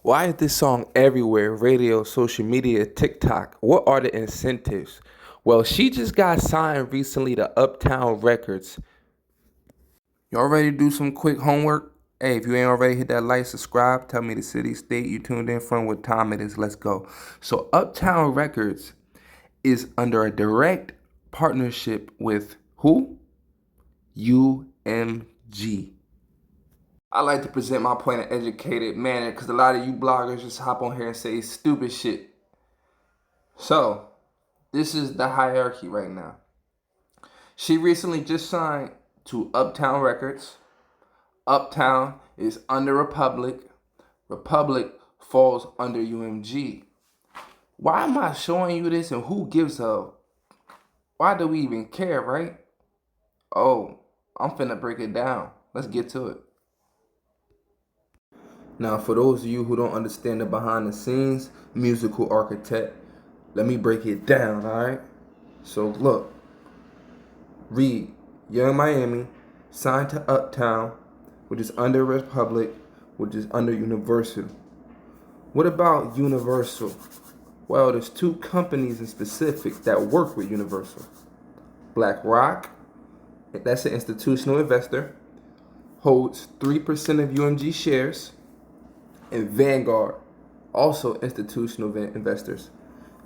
Why is this song everywhere? Radio, social media, TikTok. What are the incentives? Well, she just got signed recently to Uptown Records. Y'all ready to do some quick homework? Hey, if you ain't already hit that like, subscribe, tell me the city, state you tuned in from, what time it is. Let's go. So Uptown Records is under a direct partnership with who? UMG. I like to present my point in an educated manner because a lot of you bloggers just hop on here and say stupid shit. So, this is the hierarchy right now. She recently just signed to Uptown Records. Uptown is under Republic. Republic falls under UMG. Why am I showing you this and who gives a... Why do we even care, right? Oh, I'm finna break it down. Let's get to it. Now, for those of you who don't understand the behind the scenes musical architect, let me break it down, all right? So look, read, Young Miami signed to Uptown, which is under Republic, which is under Universal. What about Universal? Well, there's two companies in specific that work with Universal. BlackRock, that's an institutional investor, holds 3% of UMG shares, and Vanguard, also institutional investors,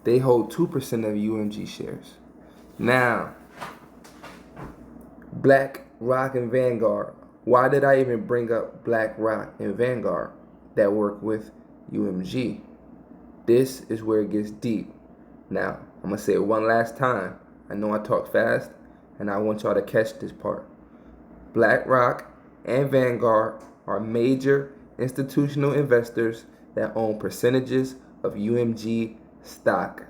they hold 2% of UMG shares. Now, BlackRock and Vanguard. Why did I even bring up BlackRock and Vanguard that work with UMG? This is where it gets deep. Now, I'm going to say it one last time. I know I talk fast, and I want y'all to catch this part. BlackRock and Vanguard are major institutional investors that own percentages of UMG stock.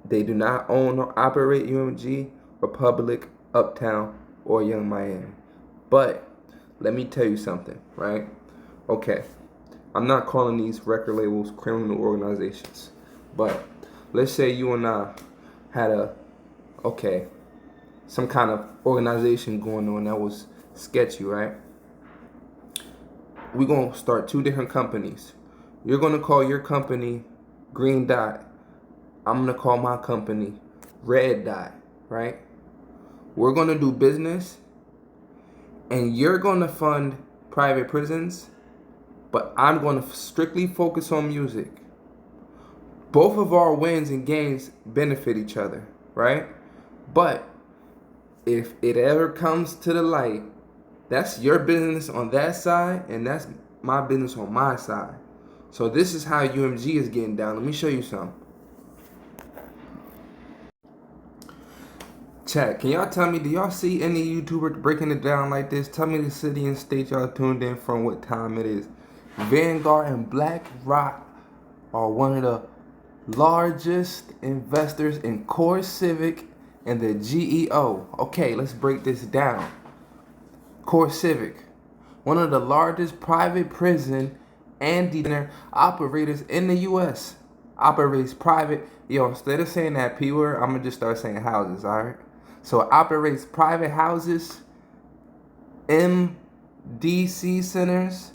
They do not own or operate UMG, Republic, Uptown, or Young Miami. But let me tell you something, right? Okay, I'm not calling these record labels criminal organizations, but let's say you and I had some kind of organization going on that was sketchy, right? We're going to start two different companies. You're going to call your company Green Dot. I'm going to call my company Red Dot, right? We're going to do business, and you're going to fund private prisons, but I'm going to strictly focus on music. Both of our wins and gains benefit each other, right? But if it ever comes to the light, that's your business on that side, and that's my business on my side. So this is how UMG is getting down. Let me show you some. Chat, can y'all tell me, do y'all see any YouTuber breaking it down like this? Tell me the city and state y'all tuned in from, what time it is. Vanguard and BlackRock are one of the largest investors in Core Civic and the GEO. Okay, let's break this down. Core Civic, one of the largest private prison and detention operators in the U.S. Operates private, instead of saying that P word, I'm going to just start saying houses, all right? So it operates private houses, MDC centers,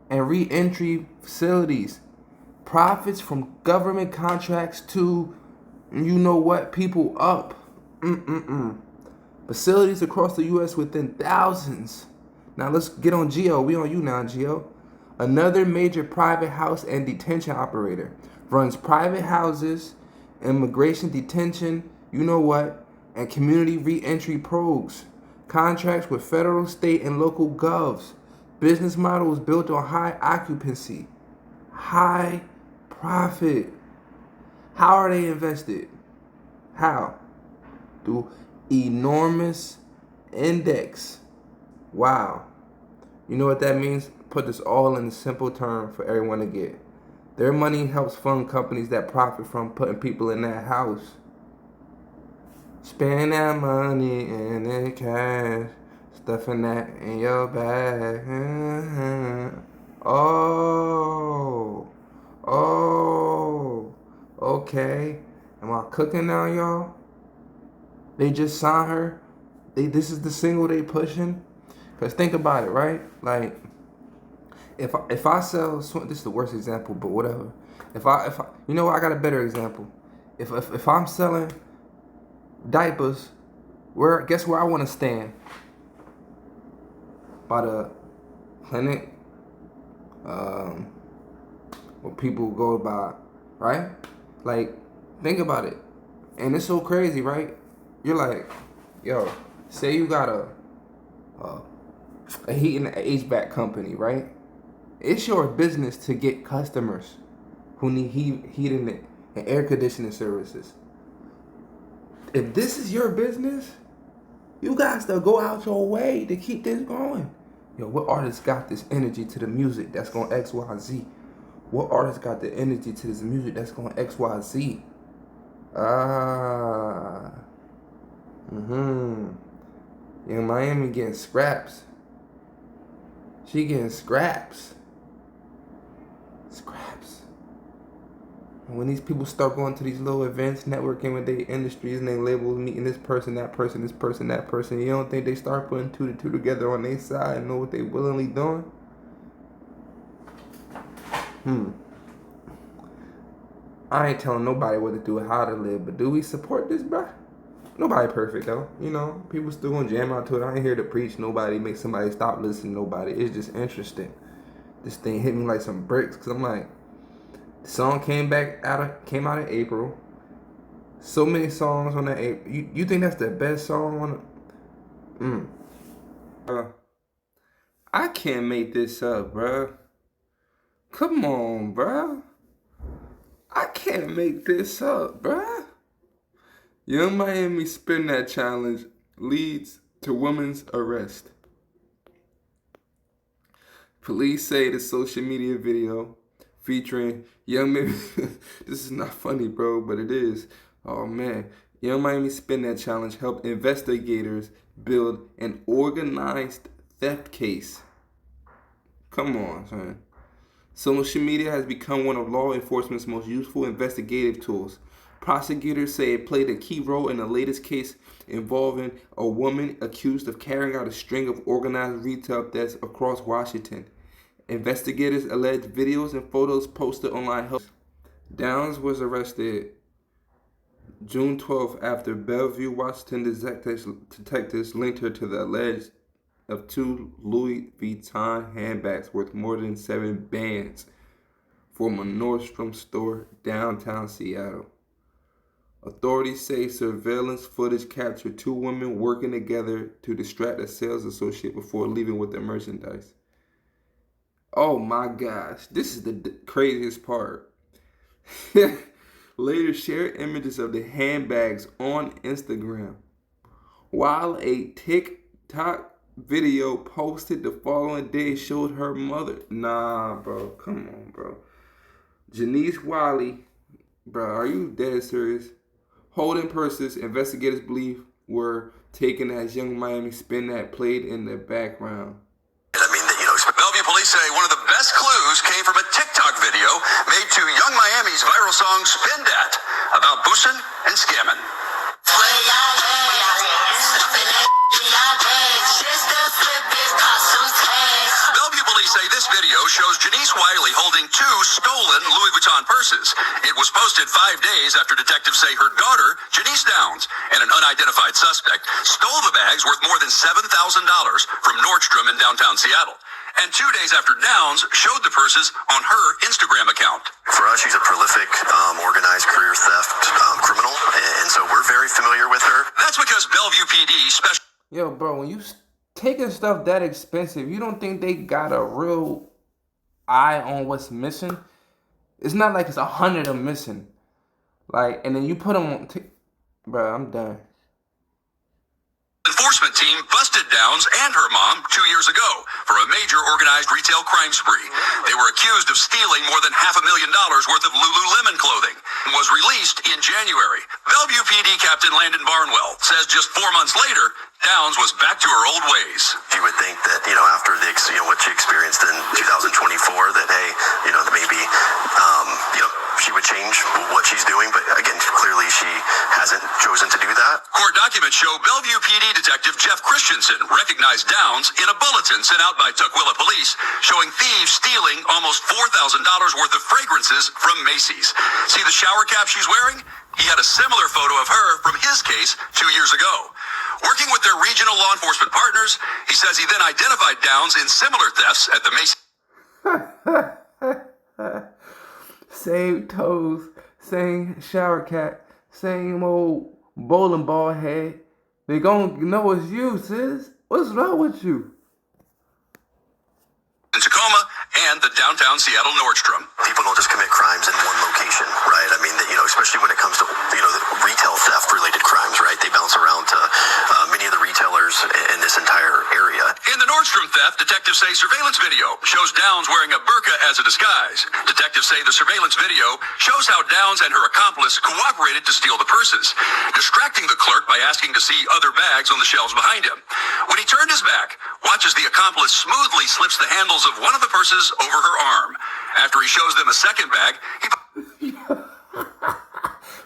and re-entry facilities. Profits from government contracts to, people up. Facilities across the U.S. within thousands. Now let's get on Geo. We on you now, Geo. Another major private house and detention operator. Runs private houses, immigration detention, and community re-entry probes. Contracts with federal, state, and local govs. Business model is built on high occupancy, high profit. How are they invested? How? Through enormous index. Wow. You know what that means? Put this all in a simple term for everyone to get. Their money helps fund companies that profit from putting people in that house. Spend that money in the cash, stuffing that in your bag. Okay. Am I cooking now, y'all? They just signed her. This is the single they pushing. Cause think about it, right? Like, if I sell swim, this is the worst example, but whatever. If I you know what, I got a better example. If I'm selling diapers, guess where I want to stand? By the clinic, where people go by, right? Like, think about it. And it's so crazy, right? You're like, yo, say you got a heat and HVAC company, right? It's your business to get customers who need heating and air conditioning services. If this is your business, you guys to go out your way to keep this going. Yo, what artist got this energy to the music that's going X, Y, Z? What artist got the energy to this music that's going X, Y, Z? Young Miami getting scraps. She getting scraps. And when these people start going to these little events, networking with their industries and they labels, meeting this person, that person, this person, that person, you don't think they start putting two to two together on their side and know what they willingly doing? I ain't telling nobody what to do or how to live, but do we support this, bruh? Nobody perfect, though. You know, people still gonna jam out to it. I ain't here to preach nobody, make somebody stop listening to nobody. It's just interesting. This thing hit me like some bricks, because I'm like, the song came out in April. So many songs on that April. You think that's the best song on I can't make this up, bruh. Come on, bruh. I can't make this up, bruh. Young Miami Spin That Challenge leads to woman's arrest. Police say the social media video featuring Young Miami... This is not funny, bro, but it is. Oh, man. Young Miami Spin That Challenge helped investigators build an organized theft case. Come on, son. Social media has become one of law enforcement's most useful investigative tools. Prosecutors say it played a key role in the latest case involving a woman accused of carrying out a string of organized retail thefts across Washington. Investigators allege videos and photos posted online helped. Downs was arrested June 12th after Bellevue, Washington detectives linked her to the alleged of 2 Louis Vuitton handbags worth more than 7 bands from a Nordstrom store downtown Seattle. Authorities say surveillance footage captured 2 women working together to distract a sales associate before leaving with the merchandise. Oh my gosh, this is the craziest part. Later shared images of the handbags on Instagram, while a TikTok video posted the following day showed her mother. Nah, bro, come on, bro. Janice Wiley, bro, are you dead serious? Holding purses investigators believe were taken as Young Miami Spin That played in the background. Bellevue police say one of the best clues came from a TikTok video made to Young Miami's viral song Spin That about boosting and scamming. Bellevue police say this video shows Janice Wiley holding 2 stolen Louis Vuitton purses. It was posted 5 days after detectives say her daughter, Janice Downs, and an unidentified suspect stole the bags worth more than $7,000 from Nordstrom in downtown Seattle. And 2 days after Downs showed the purses on her Instagram account. For us, she's a prolific, organized career theft criminal, and so we're very familiar with her. That's because Bellevue PD special... Yo, bro, when you taking stuff that expensive, you don't think they got a real eye on what's missing? It's not like it's 100 of them missing. Like, and then you put them on... Bro, I'm done. Enforcement team busted Downs and her mom 2 years ago for a major organized retail crime spree. They were accused of stealing more than $500,000 worth of Lululemon clothing and was released in January. Bellevue PD Captain Landon Barnwell says just 4 months later, Downs was back to her old ways. You would think that, after what she experienced in 2024, that, hey, that maybe, she would change what she's doing. But again, clearly she hasn't chosen to do that. Court documents show Bellevue PD Detective Jeff Christensen recognized Downs in a bulletin sent out by Tukwila police showing thieves stealing almost $4,000 worth of fragrances from Macy's. See the shower cap she's wearing? He had a similar photo of her from his case 2 years ago. Working with their regional law enforcement partners, he says he then identified Downs in similar thefts at the Macy's. Same toes, same shower cap, same old bowling ball head. They gon' know it's you, sis. What's wrong with you? In Tacoma and the downtown Seattle Nordstrom. People don't just commit crimes in one location, right? I mean, especially when it comes to, retail theft related crimes, right? They bounce around to many of the retailers in this entire area. In the Nordstrom theft, detectives say surveillance video shows Downs wearing a burqa as a disguise. Detectives say the surveillance video shows how Downs and her accomplice cooperated to steal the purses, distracting the clerk by asking to see other bags on the shelves behind him. When he turned his back, watch as the accomplice smoothly slips the handles of one of the purses over her arm. After he shows them a second bag, he...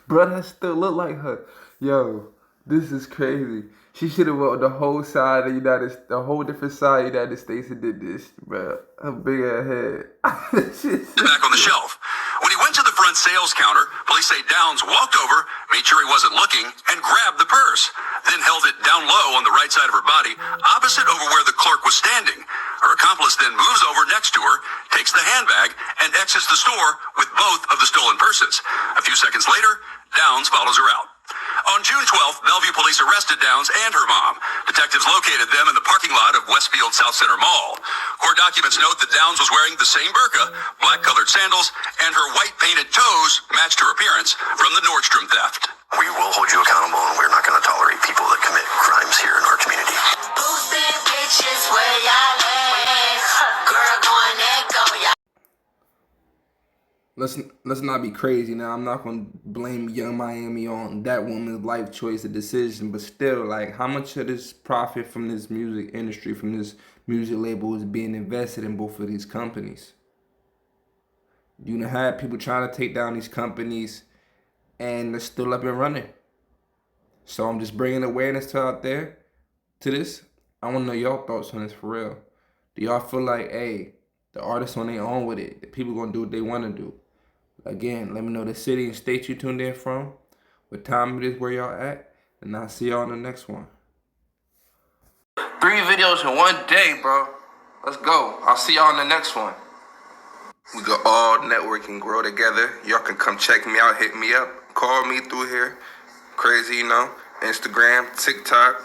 Bro, that still look like her. Yo, this is crazy. She should have went the whole side of the whole different side of the United States and did this, bro. Her big ass head. Back on the shelf. When he went to the front sales counter, police say Downs walked over, made sure he wasn't looking, and grabbed the purse. Then held it down low on the right side of her body, opposite over where the clerk was standing. Her accomplice then moves over next to her, takes the handbag, and exits the store with both of the stolen purses. A few seconds later, Downs follows her out. On June 12th, Bellevue police arrested Downs and her mom. Detectives located them in the parking lot of Westfield South Center Mall. Court documents note that Downs was wearing the same burqa, black-colored sandals, and her white-painted toes matched her appearance from the Nordstrom theft. We will hold you accountable, and we're not going to tolerate people that commit crimes here in our community. Boosting bitches where y'all at? Girl, going that go, y'all. Let's not be crazy now. I'm not gonna blame Young Miami on that woman's life choice or decision, but still, like, how much of this profit from this music industry, from this music label, is being invested in both of these companies? You know, have people trying to take down these companies, and they're still up and running. So I'm just bringing awareness to out there to this. I want to know y'all thoughts on this for real. Do y'all feel like, hey, the artists on their own with it, the people gonna do what they want to do? Again, let me know the city and state you tuned in from, what time it is, where y'all at, and I'll see y'all on the next one. 3 videos in one day, bro. Let's go. I'll see y'all on the next one. We can all network and grow together. Y'all can come check me out, hit me up, call me through here. Crazy, Instagram, TikTok,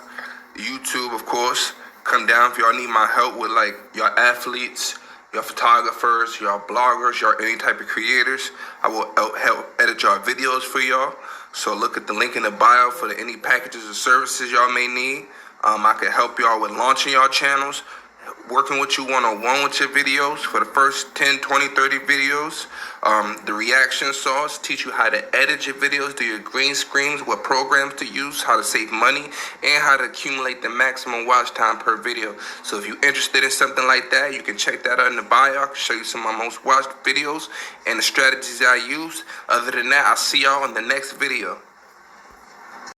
YouTube, of course. Come down if y'all need my help with, like, y'all athletes, y'all photographers, y'all bloggers, y'all any type of creators. I will help edit y'all videos for y'all. So look at the link in the bio for any packages or services y'all may need. I can help y'all with launching y'all channels, working with you one-on-one with your videos for the first 10, 20, 30 videos. The reaction sauce, teach you how to edit your videos, do your green screens, what programs to use, how to save money, and how to accumulate the maximum watch time per video. So if you're interested in something like that, you can check that out in the bio. I can show you some of my most watched videos and the strategies I use. Other than that, I'll see y'all in the next video.